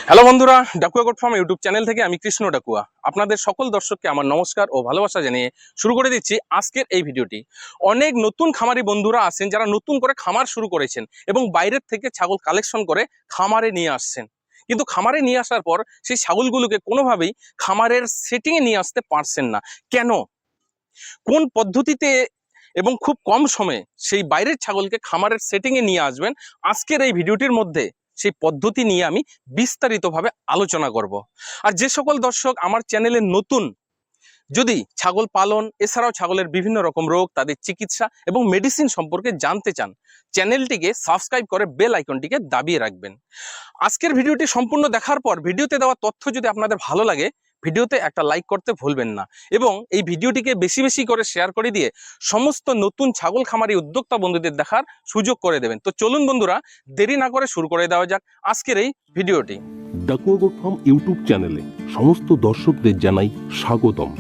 Hello বন্ধুরা, Dakua goat farm YouTube channel থেকে আমি কৃষ্ণ ডাকুয়া আপনাদের সকল দর্শককে আমার নমস্কার ও ভালোবাসা জানিয়ে শুরু করে দিচ্ছি আজকের এই ভিডিওটি। অনেক নতুন খামারি বন্ধুরা আছেন যারা নতুন করে খামার শুরু করেছেন এবং বাইরের থেকে ছাগল কালেকশন করে খামারে নিয়ে আসছেন, কিন্তু খামারে নিয়ে আসার পর সেই ছাগলগুলোকে কোনোভাবেই খামারের সেটিংয়ে নিয়ে আসতে পারছেন না। কেন, কোন পদ্ধতিতে এবং খুব কম সময়ে সেই বাইরের ছাগলকে খামারের সেটিংয়ে নিয়ে আসবেন, আজকের এই ভিডিওটির মধ্যে সেই পদ্ধতি নিয়ে আমি বিস্তারিতভাবে আলোচনা করব। আর যে সকল দর্শক আমার চ্যানেলে নতুন, যদি ছাগল পালন এছাড়াও ছাগলের বিভিন্ন রকম রোগ, তাদের চিকিৎসা এবং মেডিসিন সম্পর্কে জানতে চান, চ্যানেলটিকে সাবস্ক্রাইব করে বেল আইকনটিকে দাবিয়ে রাখবেন। আজকের ভিডিওটি সম্পূর্ণ দেখার পর ভিডিওতে দেওয়া তথ্য যদি আপনাদের ভালো লাগে, ভিডিওতে একটা লাইক করতে ভুলবেন না এবং এই ভিডিওটিকে বেশি বেশি করে শেয়ার করে দিয়ে সমস্ত নতুন ছাগল খামারি উদ্যোক্তা বন্ধুদের দেখার সুযোগ করে দেবেন। তো চলুন বন্ধুরা, দেরি না করে শুরু করে দেওয়া যাক আজকের এই ভিডিওটি। ডাকুয়া গোট ফার্ম ইউটিউব চ্যানেলে সমস্ত দর্শকদের জানাই স্বাগতম।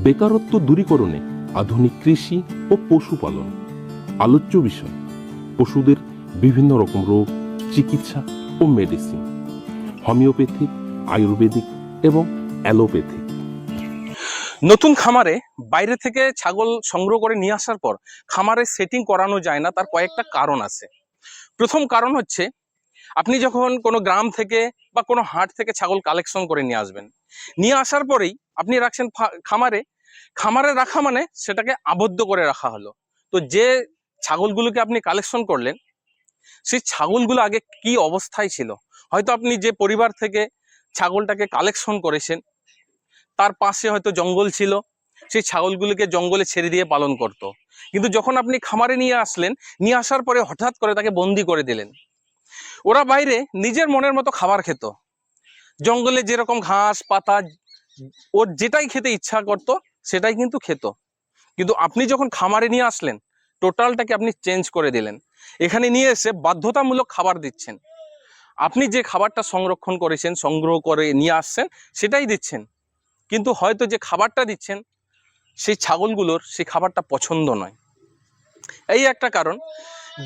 বেকারত্ব দূরীকরণে আধুনিক কৃষি ও পশুপালন আলোচ্য বিষয়। পশুদের বিভিন্ন রকম রোগ, চিকিৎসা ও মেডিসিন, হোমিওপ্যাথিক, আয়ুর্বেদিক এবং অ্যালোপ্যাথিক। নতুন খামারে বাইরে থেকে ছাগল সংগ্রহ করে নিয়ে আসার পর খামারে সেটিং করানো যায় না, তার কয়েকটা কারণ আছে। প্রথম কারণ হচ্ছে, আপনি যখন কোনো গ্রাম থেকে বা কোনো হাট থেকে ছাগল কালেকশন করে নিয়ে আসবেন, নিয়ে আসার পরেই আপনি রাখছেন খামারে। খামারে রাখা মানে সেটাকে আবদ্ধ করে রাখা হলো। তো যে ছাগলগুলোকে আপনি কালেকশন করলেন, সেই ছাগলগুলো আগে কি অবস্থায় ছিল, হয়তো আপনি যে পরিবার থেকে ছাগলটাকে কালেকশন করেছেন তার পাশে হয়তো জঙ্গল ছিল, সেই ছাগলগুলোকে জঙ্গলে ছেড়ে দিয়ে পালন করত। কিন্তু যখন আপনি খামারে নিয়ে আসলেন, নিয়ে আসার পরে হঠাৎ করে তাকে বন্দি করে দিলেন। ওরা বাইরে নিজের মনের মতো খাবার খেত, জঙ্গলে যেরকম ঘাস পাতা ওর যেটাই খেতে ইচ্ছা করত সেটাই কিন্তু খেত। কিন্তু আপনি যখন খামারে নিয়ে আসলেন, টোটালটাকে আপনি চেঞ্জ করে দিলেন। এখানে নিয়ে এসে বাধ্যতামূলক খাবার দিচ্ছেন। আপনি যে খাবারটা সংরক্ষণ করেছেন, সংগ্রহ করে নিয়ে আসছেন, সেটাই দিচ্ছেন। কিন্তু হয়তো যে খাবারটা দিচ্ছেন সেই ছাগলগুলোর সেই খাবারটা পছন্দ নয়, এই একটা কারণ।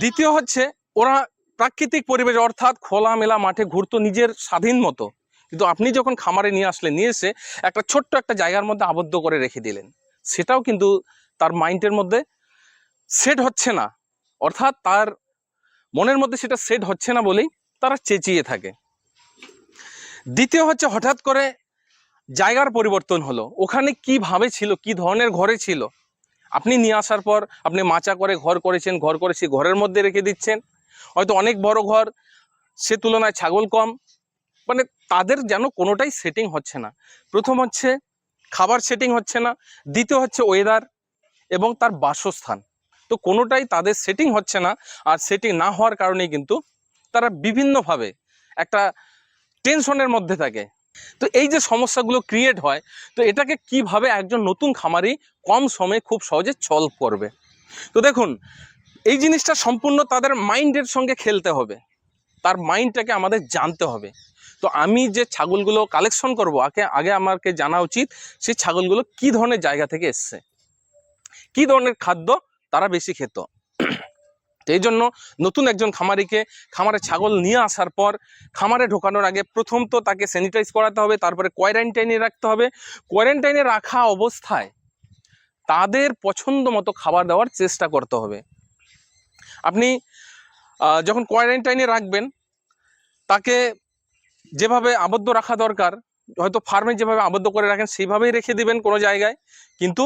দ্বিতীয় হচ্ছে, ওরা প্রাকৃতিক পরিবেশ অর্থাৎ খোলামেলা মাঠে ঘুরতো নিজের স্বাধীন মতো, কিন্তু আপনি যখন খামারে নিয়ে আসলেন, নিয়ে এসে একটা ছোট্ট একটা জায়গার মধ্যে আবদ্ধ করে রেখে দিলেন, সেটাও কিন্তু তার মাইন্ডের মধ্যে সেট হচ্ছে না, অর্থাৎ তার মনের মধ্যে সেটা সেট হচ্ছে না বলেই তারা চেঁচিয়ে থাকে। দ্বিতীয় হচ্ছে, হঠাৎ করে জায়গার পরিবর্তন হলো। ওখানে কিভাবে ছিল, কি ধরনের ঘরে ছিল, আপনি নিয়ে আসার পর আপনি মাচা করে ঘর করেছেন, ঘর করে সেই ঘরের মধ্যে রেখে দিচ্ছেন। হয়তো অনেক বড় ঘর, সে তুলনায় ছাগল কম, মানে তাদের যেন কোনোটাই সেটিং হচ্ছে না। প্রথম হচ্ছে খাবার সেটিং হচ্ছে না, দ্বিতীয় হচ্ছে ওয়েদার এবং তার বাসস্থান, তো কোনোটাই তাদের সেটিং হচ্ছে না। আর সেটিং না হওয়ার কারণেই কিন্তু তারা বিভিন্নভাবে একটা টেনশনের মধ্যে থাকে। তো এই যে সমস্যাগুলো ক্রিয়েট হয়, তো এটাকে কিভাবে একজন নতুন খামারি কম সময়ে খুব সহজে সলভ করবে। তো দেখুন, এই জিনিসটা সম্পূর্ণ তাদের মাইন্ডের সঙ্গে খেলতে হবে, তার মাইন্ডটাকে আমাদের জানতে হবে। তো আমি যে ছাগলগুলো কালেকশন করব, আগে আমাকে জানা উচিত সেই ছাগলগুলো কি ধরনের জায়গা থেকে এসছে, কি ধরনের খাদ্য তারা বেশি খেত। এই জন্য নতুন একজন খামারিকে খামারে ছাগল নিয়ে আসার পর খামারে ঢোকানোর আগে প্রথম তো তাকে স্যানিটাইজ করাতে হবে, তারপরে কোয়ারেন্টাইনে রাখতে হবে। কোয়ারেন্টাইনে রাখা অবস্থায় তাদের পছন্দ মতো খাবার দেওয়ার চেষ্টা করতে হবে। আপনি যখন কোয়ারেন্টাইনে রাখবেন, তাকে যেভাবে আবদ্ধ রাখা দরকার, হয়তো ফার্মে যেভাবে আবদ্ধ করে রাখেন সেইভাবেই রেখে দিবেন কোনো জায়গায়। কিন্তু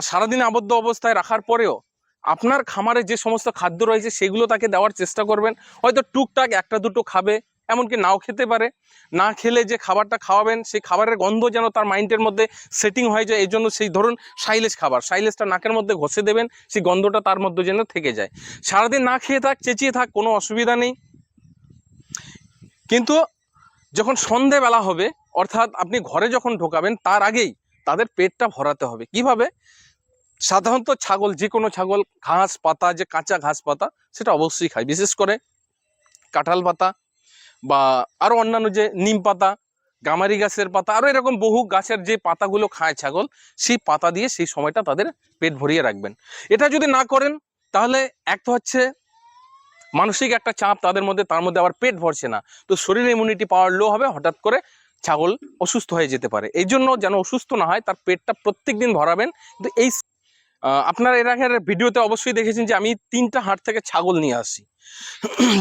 সারাদিন আবদ্ধ অবস্থায় রাখার পরেও আপনার খামারে যে সমস্ত খাদ্য রয়েছে সেগুলো তাকে দেওয়ার চেষ্টা করবেন। হয়তো টুকটাক একটা দুটো খাবে, এমনকি নাও খেতে পারে। না খেলে যে খাবারটা খাওয়াবেন সেই খাবারের গন্ধ যেন তার মাইন্ডের মধ্যে সেটিং হয়ে যায়, এই জন্য সেই ধরুন সাইলেজ খাবার, সাইলেজটা নাকের মধ্যে ঘষে দেবেন, সেই গন্ধটা তার মধ্যে যেন থেকে যায়। সারাদিন না খেয়ে থাক, চেঁচিয়ে থাক, কোনো অসুবিধা নেই। কিন্তু যখন সন্ধেবেলা হবে, অর্থাৎ আপনি ঘরে যখন ঢোকাবেন তার আগেই তাদের পেটটা ভরাতে হবে। কিভাবে? সাধারণত ছাগল, যে কোনো ছাগল ঘাস পাতা, যে কাঁচা ঘাস পাতা সেটা অবশ্যই খায়, বিশেষ করে কাঁঠাল পাতা বা আরও অন্যান্য যে নিম পাতা, গামারি গাছের পাতা, আরও এরকম বহু গাছের যে পাতাগুলো খায় ছাগল, সেই পাতা দিয়ে সেই সময়টা তাদের পেট ভরিয়ে রাখবেন। এটা যদি না করেন তাহলে এক তো হচ্ছে মানসিক একটা চাপ তাদের মধ্যে, তার মধ্যে আবার পেট ভরছে না, তো শরীরে ইমিউনিটি পাওয়ার লো হবে, হঠাৎ করে ছাগল অসুস্থ হয়ে যেতে পারে। এই জন্য যেন অসুস্থ না হয় তার পেটটা প্রত্যেক দিন ভরাবেন। কিন্তু এই আপনারা এর আগের ভিডিওতে অবশ্যই দেখেছেন যে আমি 3টা হাট থেকে ছাগল নিয়ে আসি।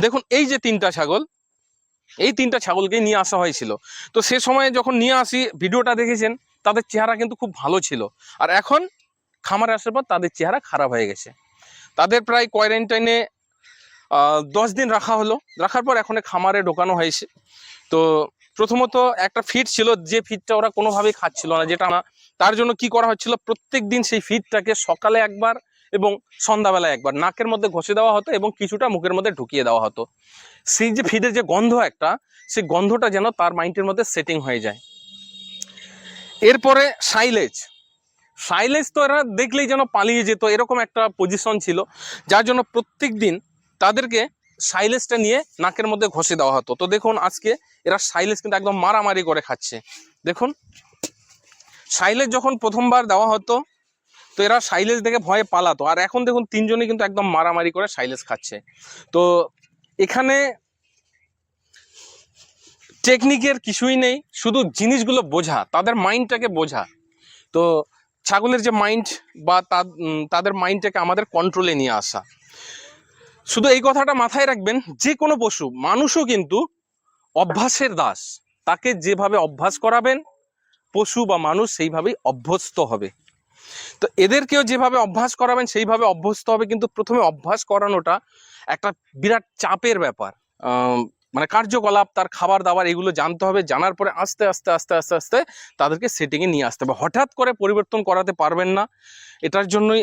দেখুন এই যে 3টা ছাগল, এই 3টা ছাগলকে নিয়ে আসা হয়েছিল। তো সে সময় যখন নিয়ে আসি ভিডিওটা দেখেছেন, তাদের চেহারা কিন্তু খুব ভালো ছিল, আর এখন খামারে আসার পর তাদের চেহারা খারাপ হয়ে গেছে। তাদের প্রায় কোয়ারেন্টাইনে 10 দিন রাখা হলো, রাখার পর এখন খামারে ঢোকানো হয়েছে। তো প্রথমত একটা ফিড ছিল, যে ফিডটা ওরা কোনোভাবেই খাচ্ছিল না, যেটা না, তার জন্য কি করা হচ্ছিল, প্রত্যেক দিন সেই ফিডটাকে সকালে একবার এবং সন্ধ্যাবেলায় একবার নাকের মধ্যে ঘষে দেওয়া হতো এবং কিছুটা মুখের মধ্যে ঢুকিয়ে দেওয়া হতো। সেই যে ফিডের যে গন্ধ একটা, সেই গন্ধটা যেন তার মাইন্ডের মধ্যে সেটিং হয়ে যায়। এরপরে সাইলেজ তো এরা দেখলেই যেন পালিয়ে যেত, এরকম একটা পজিশন ছিল, যার জন্য প্রত্যেক দিন তাদেরকে সাইলেজটা নিয়ে নাকের মধ্যে ঘষে দেওয়া হতো। তো দেখুন আজকে এরা সাইলেজ কিন্তু একদম মারামারি করে খাচ্ছে। দেখুন সাইলেজ যখন প্রথমবার দেওয়া হতো তো এরা সাইলেজ দেখে ভয়ে পালাতো, আর এখন দেখুন 3জনই কিন্তু একদম মারামারি করে সাইলেজ খাচ্ছে। তো এখানে টেকনিকের কিছুই নেই, শুধু জিনিসগুলো বোঝা, তাদের মাইন্ডটাকে বোঝা। তো ছাগলের যে মাইন্ড বা তাদের মাইন্ডটাকে আমাদের কন্ট্রোলে নিয়ে আসা। শুধু এই কথাটা মাথায় রাখবেন, যে কোনো পশু, মানুষও কিন্তু অভ্যাসের দাস। তাকে যেভাবে অভ্যাস করাবেন পশু বা মানুষ সেইভাবেই অভ্যস্ত হবে। তো এদেরকেও যেভাবে অভ্যাস করাবেন সেইভাবে অভ্যস্ত হবে, কিন্তু প্রথমে অভ্যাস করানোটা একটা বিরাট চাপের ব্যাপার। মানে কার্যকলাপ, তার খাবার দাবার, এগুলো জানতে হবে। জানার পরে আস্তে আস্তে আস্তে আস্তে আস্তে তাদেরকে সেটিংয়ে নিয়ে আসতে হবে। হঠাৎ করে পরিবর্তন করাতে পারবেন না। এটার জন্যই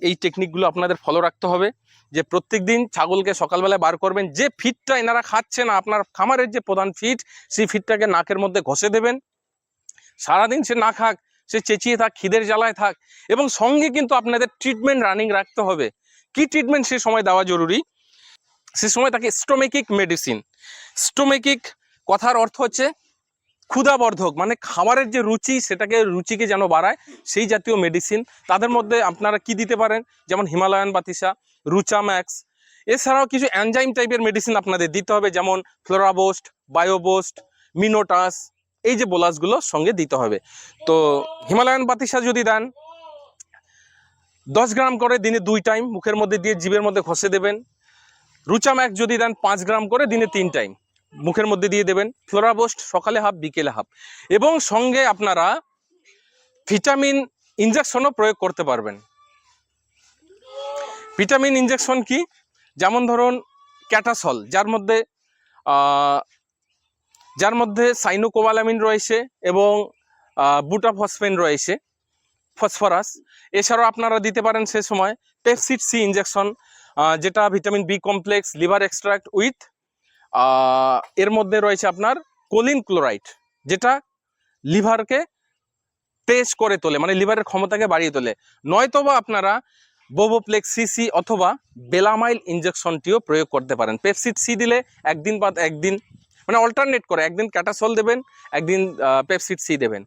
এই টেকনিকগুলো আপনাদের ফলো রাখতে হবে, যে প্রত্যেক দিন ছাগলকে সকালবেলায় বার করবেন, যে ফিডটা এনারা খাচ্ছে না, আপনার খামারের যে প্রধান ফিড, সেই ফিডটাকে নাকের মধ্যে ঘষে দেবেন। সারাদিন সে না খাক, সে চেঁচিয়ে থাক, খিদের জ্বালায় থাক, এবং সঙ্গে কিন্তু আপনাদের ট্রিটমেন্ট রানিং রাখতে হবে। কি ট্রিটমেন্ট সে সময় দেওয়া জরুরি, সে সময় তাকে স্টোমেকিক মেডিসিন, স্টোমেকিক কথার অর্থ হচ্ছে ক্ষুধাবর্ধক, মানে খাবারের যে রুচি, সেটাকে রুচিকে যেন বাড়ায় সেই জাতীয় মেডিসিন। তাদের মধ্যে আপনারা কি দিতে পারেন, যেমন হিমালয়ান বাতিসা, রুচা ম্যাক্স, এছাড়াও কিছু অ্যানজাইম টাইপের মেডিসিন আপনাদের দিতে হবে, যেমন ফ্লোরাবোস্ট, বায়োবোস্ট, মিনোটাস, এই যে বোলাসগুলো সঙ্গে দিতে হবে। তো হিমালয়ান বাতিসা যদি দেন 10 গ্রাম করে দিনে 2 টাইম মুখের মধ্যে দিয়ে জিভের মধ্যে ঘষে দেবেন। রুচা ম্যাক্স যদি দেন 5 গ্রাম করে দিনে 3 টাইম মুখের মধ্যে দিয়ে দেবেন। ফ্লোরাবোস্ট সকালে হাফ, বিকেলে হাফ, এবং সঙ্গে আপনারা ভিটামিন ইনজেকশনও প্রয়োগ করতে পারবেন। ভিটামিন ইনজেকশন কি, যেমন ধরুন ক্যাটাসল, যার মধ্যে সাইনোকোবালামিন রয়েছে এবং বুটাফসফেন রয়েছে, ফসফরাস। এছাড়াও আপনারা দিতে পারেন সে সময় পেপসিড সি ইনজেকশন, যেটা vitamin B complex, liver extract with এর মধ্যে রয়েছে আপনার কোলিন ক্লোরাইড, যেটা লিভারকে তেজ করে তোলে, মানে লিভারের ক্ষমতাকে বাড়িয়ে তোলে। নয়তোবা আপনারা বোবোপ্লেক্স সিসি অথবা বেলামাইল ইনজেকশনটিও প্রয়োগ করতে পারেন। পেপসিড সি দিলে একদিন বাদ একদিন, মানে অল্টারনেট করে, একদিন ক্যাটাসল দেবেন, একদিন পেপসিড সি দেবেন।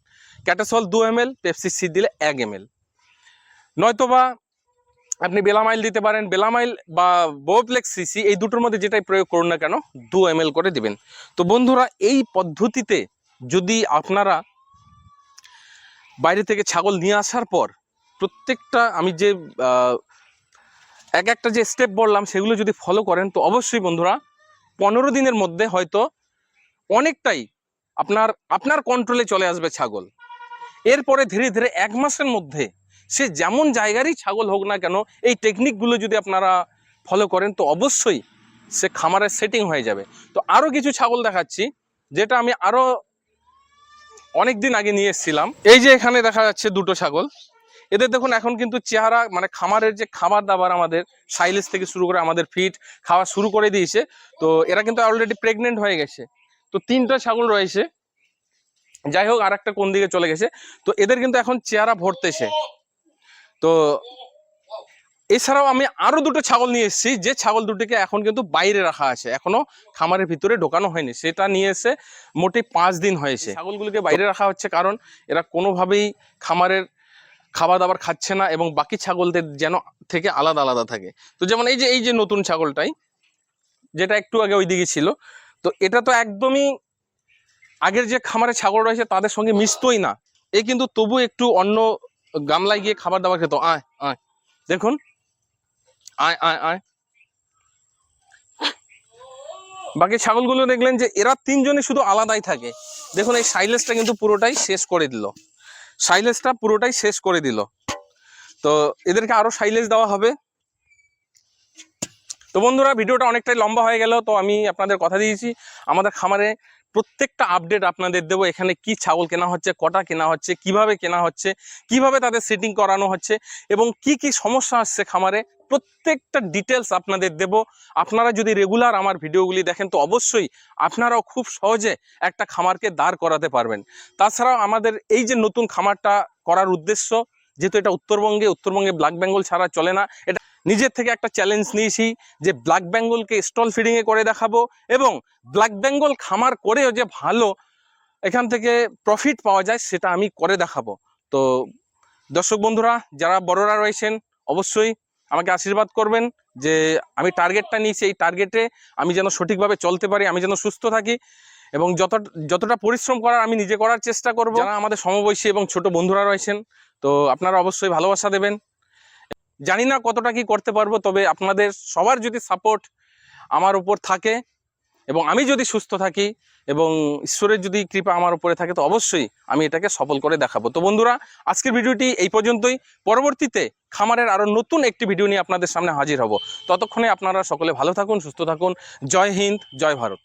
ক্যাটাসল 2 ml, পেপসিড সি দিলে 1 ml। নয়তোবা আপনি বেলামাইল দিতে পারেন, বেলামাইল বা বোবোপ্লেক্স সিসি, এই দুটোর মধ্যে যেটাই প্রয়োগ করুন না কেন 2 ml করে দিবেন। তো বন্ধুরা, এই পদ্ধতিতে যদি আপনারা বাইরে থেকে ছাগল নিয়ে আসার পর প্রত্যেকটা আমি যে একটা যে স্টেপ বললাম সেগুলো যদি ফলো করেন, তো অবশ্যই বন্ধুরা 15 দিনের মধ্যে হয়তো অনেকটাই আপনার কন্ট্রোলে চলে আসবে ছাগল। এরপরে ধীরে ধীরে 1 মাসের মধ্যে সে যেমন জায়গারই ছাগল হোক না কেন, এই টেকনিকগুলো যদি আপনারা ফলো করেন, তো অবশ্যই সে খামারের সেটিং হয়ে যাবে। তো আরও কিছু ছাগল দেখাচ্ছি, যেটা আমি আরও অনেক দিন আগে নিয়ে এসেছিলাম। এই যে এখানে দেখা যাচ্ছে 2টো ছাগল, এদের দেখুন এখন কিন্তু চেহারা, মানে খামারের যে খাবার দাবার, আমাদের সাইলেজ থেকে শুরু করে আমাদের ফিড খাওয়া শুরু করে দিয়েছে। তো এরা কিন্তু অলরেডি প্রেগনেন্ট হয়ে গেছে। তো 3টা ছাগল রয়েছে, যাই হোক, আর একটা কোন দিকে চলে গেছে। তো এদের কিন্তু এখন চেহারা ভরতেছে। তো এছাড়াও আমি আরো 2টো ছাগল নিয়ে এসেছি, যে ছাগল দুটিকে এখন কিন্তু বাইরে রাখা আছে, এখনো খামারের ভিতরে ঢোকানো হয়নি। সেটা নিয়ে এসে মোটে 5 দিন হয়েছে। ছাগলগুলোকে বাইরে রাখা হচ্ছে কারণ এরা কোনোভাবেই খামারের খাবার দাবার খাচ্ছে না এবং বাকি ছাগলদের যেন থেকে আলাদা আলাদা থাকে। তো যেমন এই যে নতুন ছাগলটাই, যেটা একটু আগে ওইদিকে ছিল। তো এটা তো একদমই আগের যে খামারে ছাগল রয়েছে তাদের সঙ্গে মিশতোই না। এ কিন্তু তবু একটু অন্য গামলায় গিয়ে খাবার দাবার খেত। আয় আয়, দেখুন, আয় আয় আয়। বাকি ছাগলগুলো দেখলেন যে এরা তিনজনই শুধু আলাদাই থাকে। দেখুন এই সাইলেজটা কিন্তু পুরোটাই শেষ করে দিল, সাইলেজটা পুরোটাই শেষ করে দিল। তো এদেরকে আরো সাইলেজ দেওয়া হবে। তো বন্ধুরা, ভিডিওটা অনেকটাই লম্বা হয়ে গেল। তো আমি আপনাদের কথা দিয়েছি আমাদের খামারে প্রত্যেকটা আপডেট আপনাদের দেবো। এখানে কি ছাগল কেনা হচ্ছে, কটা কেনা হচ্ছে, কিভাবে কেনা হচ্ছে, কিভাবে তাদের সেটিং করানো হচ্ছে এবং কি কি সমস্যা আসছে খামারে, প্রত্যেকটা ডিটেলস আপনাদের দেব। আপনারা যদি রেগুলার আমার ভিডিওগুলি দেখেন তো অবশ্যই আপনারাও খুব সহজে একটা খামারকে দাঁড় করাতে পারবেন। তাছাড়াও আমাদের এই যে নতুন খামারটা করার উদ্দেশ্য, যেহেতু এটা উত্তরবঙ্গে ব্ল্যাক বেঙ্গল ছাড়া চলে না, এটা নিজের থেকে একটা চ্যালেঞ্জ নিয়েছি যে ব্ল্যাক বেঙ্গলকে স্টল ফিডিংয়ে করে দেখাবো এবং ব্ল্যাক বেঙ্গল খামার করেও যে ভালো এখান থেকে প্রফিট পাওয়া যায় সেটা আমি করে দেখাবো। তো দর্শক বন্ধুরা, যারা বড়রা রয়েছেন অবশ্যই আমাকে আশীর্বাদ করবেন যে আমি টার্গেটটা নিয়েছি, এই টার্গেটে আমি যেন সঠিকভাবে চলতে পারি, আমি যেন সুস্থ থাকি এবং যতটা পরিশ্রম করার আমি নিজে করার চেষ্টা করব। যারা আমাদের সমবয়সী এবং ছোট বন্ধুরা রয়েছেন তো আপনারা অবশ্যই ভালোবাসা দেবেন। জানি না কতটা কি করতে পারবো, তবে আপনাদের সবার যদি সাপোর্ট আমার উপর থাকে এবং আমি যদি সুস্থ থাকি এবং ঈশ্বরের যদি কৃপা আমার উপরে থাকে তো অবশ্যই আমি এটাকে সফল করে দেখাবো। তো বন্ধুরা, আজকের ভিডিওটি এই পর্যন্তই। পরবর্তীতে খামারের আরো নতুন একটি ভিডিও নিয়ে আপনাদের সামনে হাজির হব। ততক্ষণে আপনারা সকলে ভালো থাকুন, সুস্থ থাকুন। জয় হিন্দ, জয় ভারত।